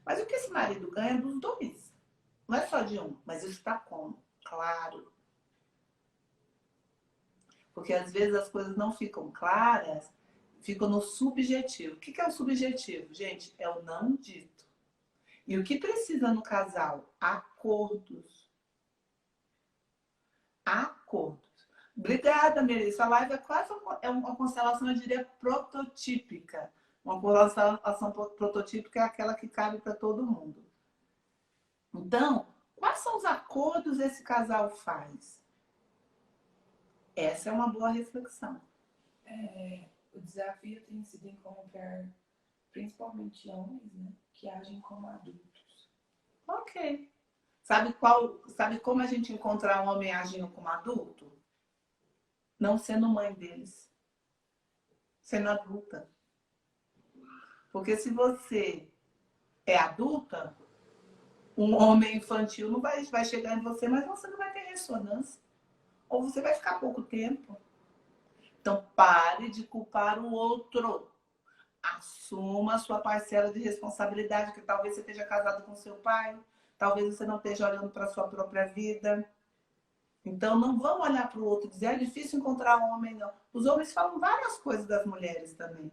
Mas o que esse marido ganha é dos dois. Não é só de um, mas isso está como? Claro. Porque às vezes as coisas não ficam claras, ficam no subjetivo. O que é o subjetivo? Gente, é o não dito. E o que precisa no casal? Acordos. Acordos. Obrigada, Melissa. A live é quase uma constelação, eu diria, prototípica. Uma constelação prototípica é aquela que cabe para todo mundo. Então, quais são os acordos esse casal faz? Essa é uma boa reflexão. O desafio tem sido encontrar, principalmente homens, né, que agem como adultos. Ok. Sabe como a gente encontrar um homem agindo como adulto? Não sendo mãe deles. Sendo adulta. Porque se você é adulta, um homem infantil não vai chegar em você, mas você não vai ter ressonância. Ou você vai ficar pouco tempo. Então, pare de culpar o outro. Assuma a sua parcela de responsabilidade, que talvez você esteja casado com seu pai, talvez você não esteja olhando para a sua própria vida. Então, não vamos olhar para o outro e dizer, é difícil encontrar um homem, não. Os homens falam várias coisas das mulheres também.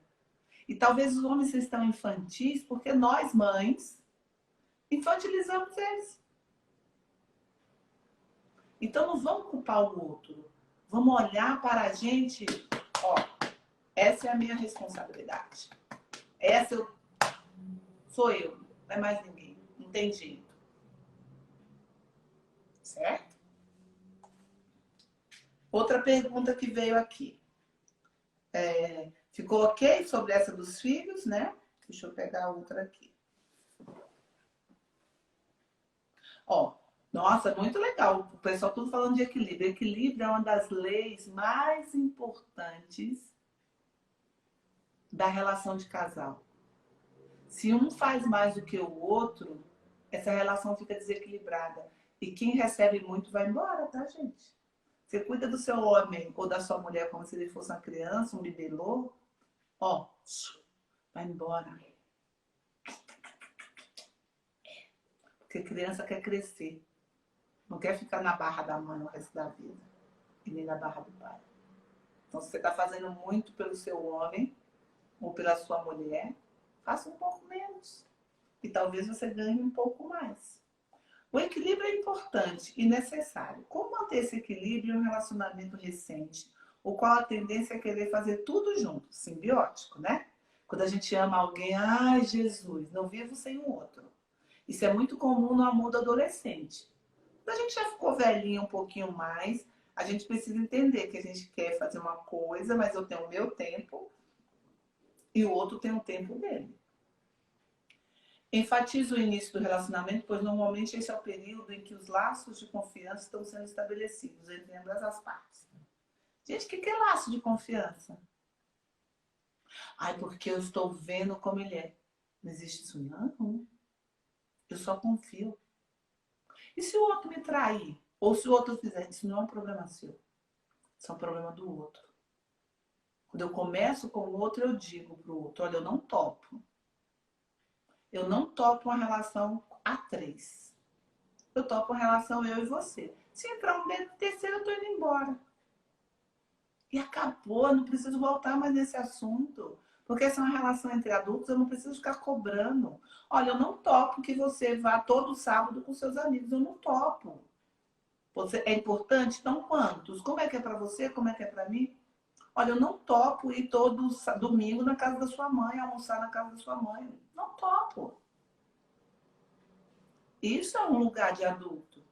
E talvez os homens estão infantis porque nós, mães, infantilizamos eles. Então, não vamos culpar o outro. Vamos olhar para a gente, ó, essa é a minha responsabilidade. Essa sou eu, não é mais ninguém. Não tem jeito. Certo? Outra pergunta que veio aqui. Ficou ok sobre essa dos filhos, né? Deixa eu pegar outra aqui. Ó, nossa, muito legal. O pessoal tudo falando de equilíbrio. Equilíbrio é uma das leis mais importantes da relação de casal. Se um faz mais do que o outro, essa relação fica desequilibrada. E quem recebe muito vai embora, tá, gente? Você cuida do seu homem ou da sua mulher como se ele fosse uma criança, um bibelô, ó, vai embora. Porque criança quer crescer. Não quer ficar na barra da mãe o resto da vida. E nem na barra do pai. Então, se você está fazendo muito pelo seu homem ou pela sua mulher, faça um pouco menos. E talvez você ganhe um pouco mais. O equilíbrio é importante e necessário. Como manter esse equilíbrio em um relacionamento recente, o qual a tendência é querer fazer tudo junto, simbiótico, né? Quando a gente ama alguém, ai Jesus, não vivo sem o outro. Isso é muito comum no amor do adolescente. Quando a gente já ficou velhinho um pouquinho mais, a gente precisa entender que a gente quer fazer uma coisa, mas eu tenho o meu tempo e o outro tem o tempo dele. Enfatizo o início do relacionamento, pois normalmente esse é o período em que os laços de confiança estão sendo estabelecidos entre ambas as partes. Gente, o que é laço de confiança? Ai, porque eu estou vendo como ele é. Não existe isso, não. Eu só confio. E se o outro me trair? Ou se o outro fizer? Isso não é um problema seu. Isso é um problema do outro. Quando eu começo com o outro, eu digo para o outro, olha, eu não topo. Eu não topo uma relação a três. Eu topo uma relação eu e você. Se entrar um terceiro, eu tô indo embora. E acabou, eu não preciso voltar mais nesse assunto. Porque essa é uma relação entre adultos, eu não preciso ficar cobrando. Olha, eu não topo que você vá todo sábado com seus amigos. Eu não topo. Você, é importante? Então, quantos? Como é que é para você? Como é que é para mim? Olha, eu não topo ir todo domingo na casa da sua mãe, almoçar na casa da sua mãe. Não topo. Isso é um lugar de adulto.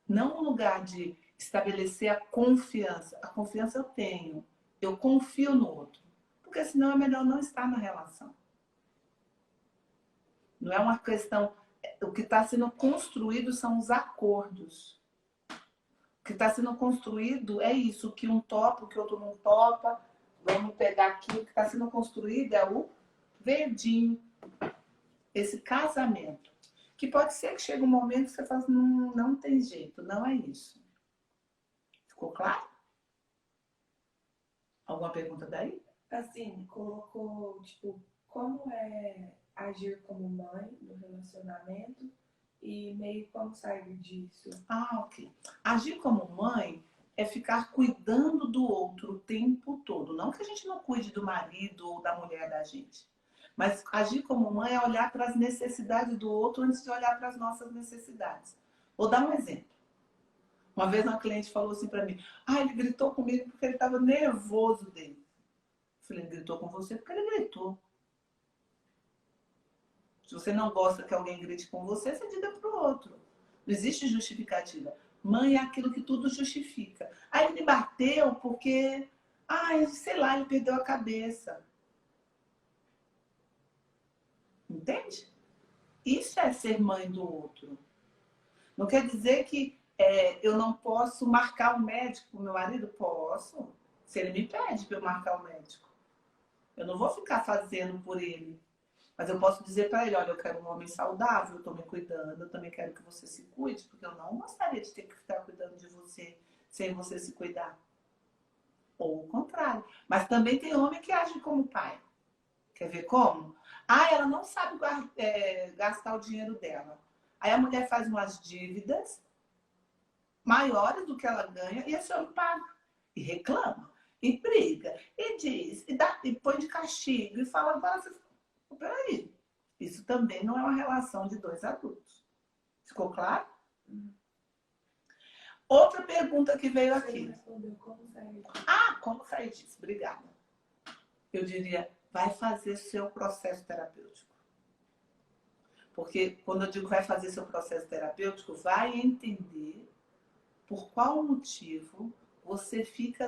Não um lugar de estabelecer a confiança. A confiança eu tenho. Eu confio no outro. Porque senão é melhor não estar na relação. Não é uma questão. O que está sendo construído são os acordos. O que está sendo construído é isso, que um topa, o que o outro não topa. Vamos pegar aqui, o que está sendo construído é o verdinho. Esse casamento. Que pode ser que chegue um momento que você fala assim, não tem jeito, não é isso. Ficou claro? Alguma pergunta daí? Assim, colocou, tipo, como é agir como mãe no relacionamento e meio como sair disso. Ah, ok. Agir como mãe é ficar cuidando do outro o tempo todo. Não que a gente não cuide do marido ou da mulher da gente. Mas agir como mãe é olhar para as necessidades do outro antes de olhar para as nossas necessidades. Vou dar um exemplo. Uma vez uma cliente falou assim para mim, ele gritou comigo porque ele estava nervoso dele. Eu falei, ele gritou com você porque ele gritou. Se você não gosta que alguém grite com você, você diga para o outro. Não existe justificativa. Mãe é aquilo que tudo justifica. Ele me bateu porque, sei lá, ele perdeu a cabeça. Entende? Isso é ser mãe do outro. Não quer dizer que eu não posso marcar o médico com meu marido? Posso. Se ele me pede para eu marcar o médico. Eu não vou ficar fazendo por ele. Mas eu posso dizer para ele, olha, eu quero um homem saudável, eu estou me cuidando, eu também quero que você se cuide, porque eu não gostaria de ter que ficar cuidando de você sem você se cuidar. Ou o contrário. Mas também tem homem que age como pai. Quer ver como? Ah, ela não sabe gastar o dinheiro dela. Aí a mulher faz umas dívidas maiores do que ela ganha e esse homem paga. E reclama, e briga, e diz, e põe de castigo, e fala, agora você... Peraí, isso também não é uma relação de dois adultos. Ficou claro? Outra pergunta que veio aqui. Como sair disso? Obrigada. Eu diria, vai fazer seu processo terapêutico. Porque quando eu digo vai fazer seu processo terapêutico, vai entender por qual motivo você fica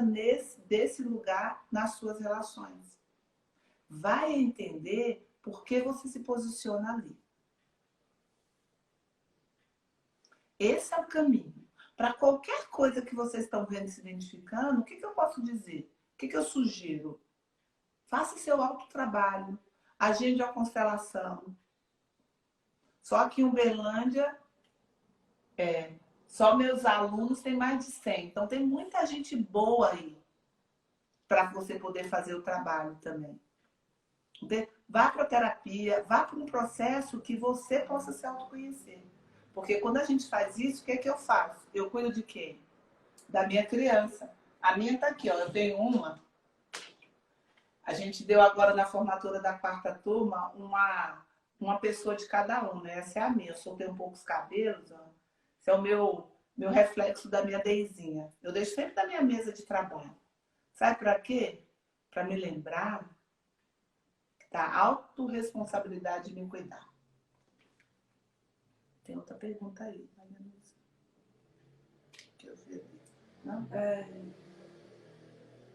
desse lugar nas suas relações. Vai entender por que você se posiciona ali. Esse é o caminho. Para qualquer coisa que vocês estão vendo e se identificando, o que eu posso dizer? O que eu sugiro? Faça seu autotrabalho. Agende a constelação. Só que em Uberlândia, só meus alunos têm mais de 100. Então tem muita gente boa aí para você poder fazer o trabalho também. Vá para a terapia, vá para um processo que você possa se autoconhecer. Porque quando a gente faz isso, o que é que eu faço? Eu cuido de quem? Da minha criança. A minha está aqui, ó. Eu tenho uma. A gente deu agora na formatura da 4ª turma uma pessoa de cada um, né? Essa é a minha. Eu soltei um pouco os cabelos, ó. Esse é o meu reflexo da minha Deizinha. Eu deixo sempre da minha mesa de trabalho. Sabe para quê? Para me lembrar da autorresponsabilidade de me cuidar. Tem outra pergunta aí, Maria Luísa. Que eu vi. Não?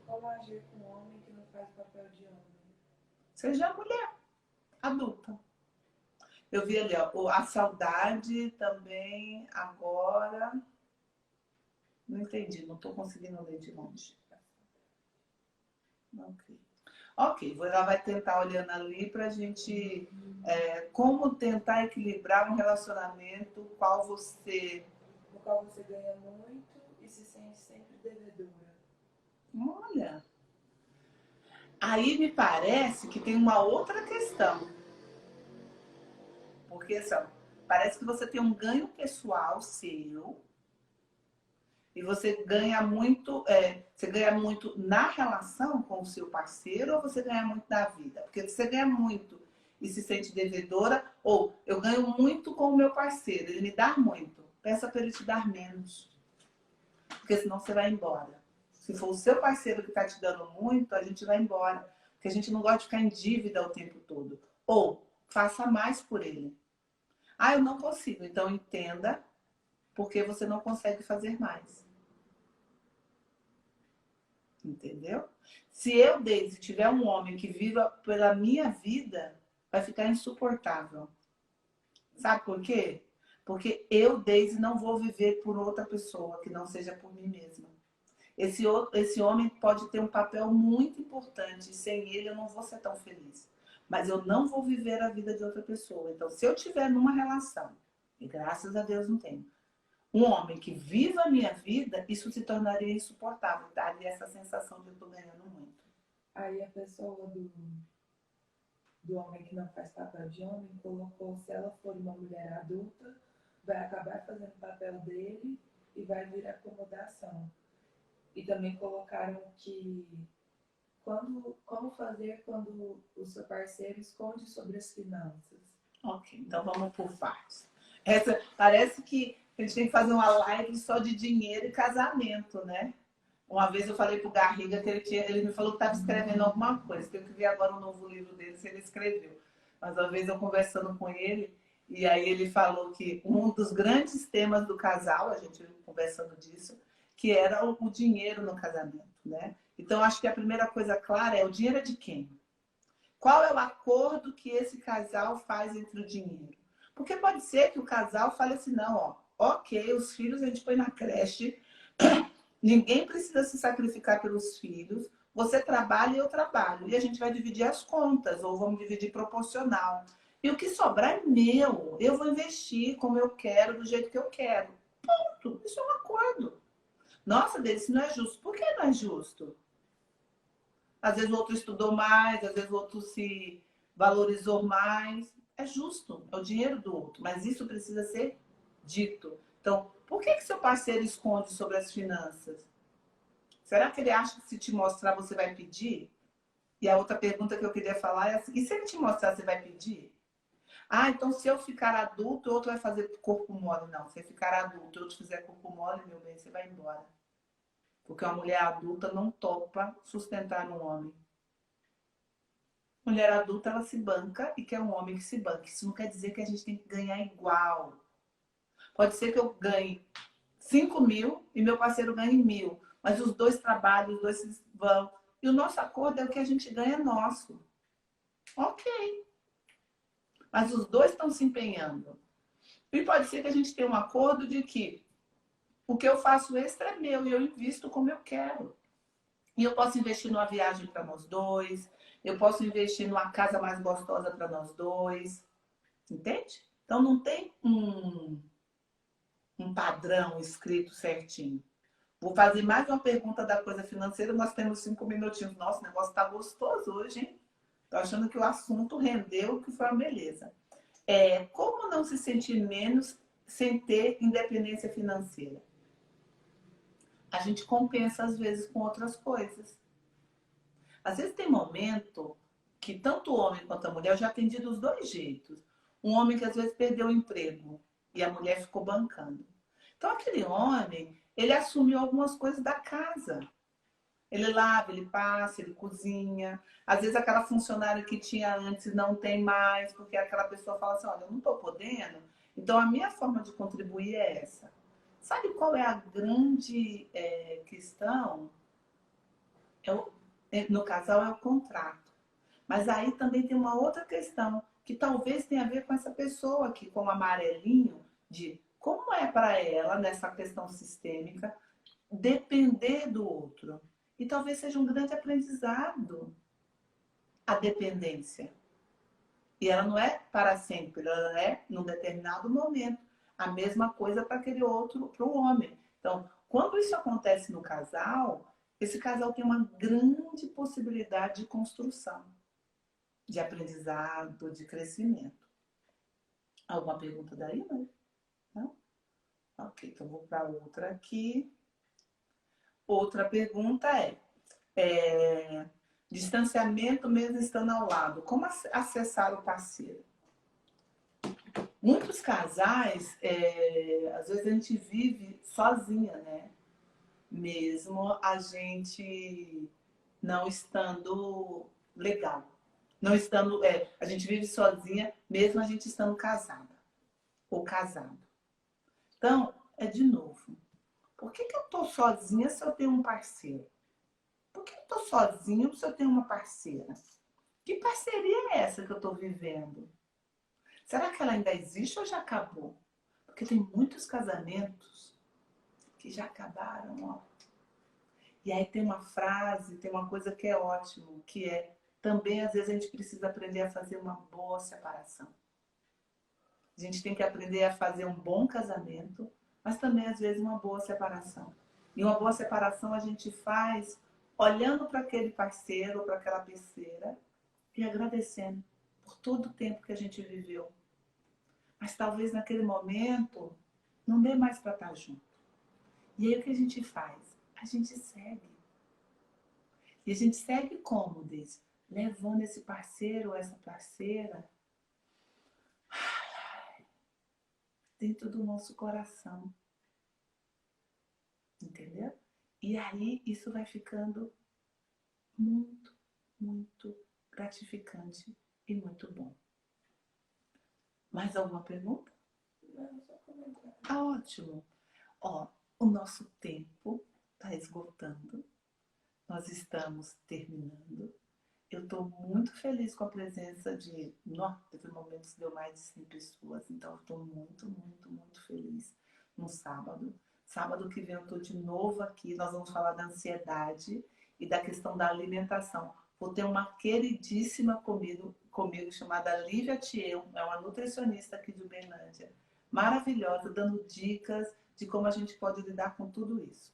Como agir com um homem que não faz papel de homem? Seja mulher adulta. Eu vi ali, ó, a saudade também agora. Não entendi, não estou conseguindo ler de longe. Ok, ela vai tentar olhando ali para a gente como tentar equilibrar um relacionamento no qual você ganha muito e se sente sempre devedora. Olha, aí me parece que tem uma outra questão. Porque assim, parece que você tem um ganho pessoal seu e você ganha muito na relação com o seu parceiro ou você ganha muito na vida? Porque você ganha muito e se sente devedora, ou eu ganho muito com o meu parceiro, ele me dá muito. Peça para ele te dar menos. Porque senão você vai embora. Se for o seu parceiro que está te dando muito, a gente vai embora. Porque a gente não gosta de ficar em dívida o tempo todo. Ou faça mais por ele. Ah, eu não consigo. Então entenda porque você não consegue fazer mais. Entendeu? Se eu, Deise, tiver um homem que viva pela minha vida, vai ficar insuportável. Sabe por quê? Porque eu, Deise, não vou viver por outra pessoa que não seja por mim mesma. Esse homem pode ter um papel muito importante. E sem ele eu não vou ser tão feliz. Mas eu não vou viver a vida de outra pessoa. Então, se eu tiver numa relação, e graças a Deus não tenho, um homem que viva a minha vida, isso se tornaria insuportável. Daria essa sensação de eu estou ganhando muito. Aí a pessoa do homem que não faz papel de homem colocou, se ela for uma mulher adulta, vai acabar fazendo o papel dele e vai vir acomodação. E também colocaram que como fazer quando o seu parceiro esconde sobre as finanças. Ok, então vamos por partes. Parece que a gente tem que fazer uma live só de dinheiro e casamento, né? Uma vez eu falei pro Garriga que ele me falou que estava escrevendo alguma coisa. Tenho que ver agora o novo livro dele, se ele escreveu. Mas uma vez eu conversando com ele, e aí ele falou que um dos grandes temas do casal, a gente conversando disso, que era o dinheiro no casamento, né? Então, acho que a primeira coisa clara é o dinheiro é de quem? Qual é o acordo que esse casal faz entre o dinheiro? Porque pode ser que o casal fale assim, não, ó, ok, os filhos a gente põe na creche, ninguém precisa se sacrificar pelos filhos, Você trabalha e eu trabalho. E a gente vai dividir as contas, ou vamos dividir proporcional. E o que sobrar é meu. Eu vou investir como eu quero, do jeito que eu quero. Ponto. Isso é um acordo. Nossa, Deise, isso não é justo. Por que não é justo? Às vezes o outro estudou mais, às vezes o outro se valorizou mais. É justo, é o dinheiro do outro. Mas isso precisa ser dito. Então, por que seu parceiro esconde sobre as finanças? Será que ele acha que se te mostrar você vai pedir? E a outra pergunta que eu queria falar é assim, e se ele te mostrar, você vai pedir? Ah, então se eu ficar adulto, o outro vai fazer corpo mole. Não, se eu ficar adulto e eu te fizer corpo mole, meu bem, você vai embora. Porque uma mulher adulta não topa sustentar um homem. Mulher adulta, ela se banca e quer um homem que se banque. Isso não quer dizer que a gente tem que ganhar igual. Pode ser que eu ganhe 5 mil e meu parceiro ganhe 1.000. Mas os dois trabalham, os dois vão. E o nosso acordo é o que a gente ganha nosso. Ok. Mas os dois estão se empenhando. E pode ser que a gente tenha um acordo de que o que eu faço extra é meu e eu invisto como eu quero. E eu posso investir numa viagem para nós dois, eu posso investir numa casa mais gostosa para nós dois. Entende? Então não tem um padrão escrito certinho. Vou fazer mais uma pergunta da coisa financeira. Nós temos 5 minutinhos. Nossa, o negócio está gostoso hoje, hein? Tô achando que o assunto rendeu, que foi uma beleza. Como não se sentir menos sem ter independência financeira? A gente compensa, às vezes, com outras coisas. Às vezes tem momento que tanto o homem quanto a mulher, eu já atendi dos dois jeitos. Um homem que às vezes perdeu o emprego e a mulher ficou bancando. Então aquele homem, ele assumiu algumas coisas da casa. Ele lava, ele passa, ele cozinha. Às vezes aquela funcionária que tinha antes não tem mais, porque aquela pessoa fala assim, olha, eu não estou podendo, então a minha forma de contribuir é essa. Sabe qual é a grande questão? No casal é o contrato. Mas aí também tem uma outra questão, que talvez tenha a ver com essa pessoa aqui, com o amarelinho, de como é para ela, nessa questão sistêmica, depender do outro. E talvez seja um grande aprendizado a dependência. E ela não é para sempre, ela é num determinado momento. A mesma coisa para aquele outro, para o homem. Então, quando isso acontece no casal, esse casal tem uma grande possibilidade de construção, de aprendizado, de crescimento. Alguma pergunta daí, né? Não? Ok, então vou para outra aqui. Outra pergunta é distanciamento mesmo estando ao lado. Como acessar o parceiro? Muitos casais, às vezes a gente vive sozinha, né? Mesmo a gente não estando legal. Não estando, a gente vive sozinha, mesmo a gente estando casada ou casado. Então, de novo, por que eu tô sozinha se eu tenho um parceiro? Por que eu tô sozinho se eu tenho uma parceira? Que parceria é essa que eu tô vivendo? Será que ela ainda existe ou já acabou? Porque tem muitos casamentos que já acabaram, ó. E aí tem uma frase, tem uma coisa que é ótimo, que é também às vezes a gente precisa aprender a fazer uma boa separação. A gente tem que aprender a fazer um bom casamento, mas também às vezes uma boa separação. E uma boa separação a gente faz olhando para aquele parceiro, para aquela parceira e agradecendo por todo o tempo que a gente viveu. Mas talvez naquele momento não dê mais para estar junto. E aí o que a gente faz? A gente segue. E a gente segue como, Deise? Levando esse parceiro ou essa parceira dentro do nosso coração. Entendeu? E aí isso vai ficando muito, muito gratificante e muito bom. Mais alguma pergunta? Não, só comentar. Ah, ótimo. Ó, o nosso tempo está esgotando. Nós estamos terminando. Eu estou muito feliz com a presença de... teve momentos que deu mais de 100 pessoas, então eu estou muito, muito, muito feliz no sábado. Sábado que vem eu estou de novo aqui, nós vamos falar da ansiedade e da questão da alimentação. Vou ter uma queridíssima comigo chamada Lívia Thiel, é uma nutricionista aqui de Uberlândia, maravilhosa, dando dicas de como a gente pode lidar com tudo isso.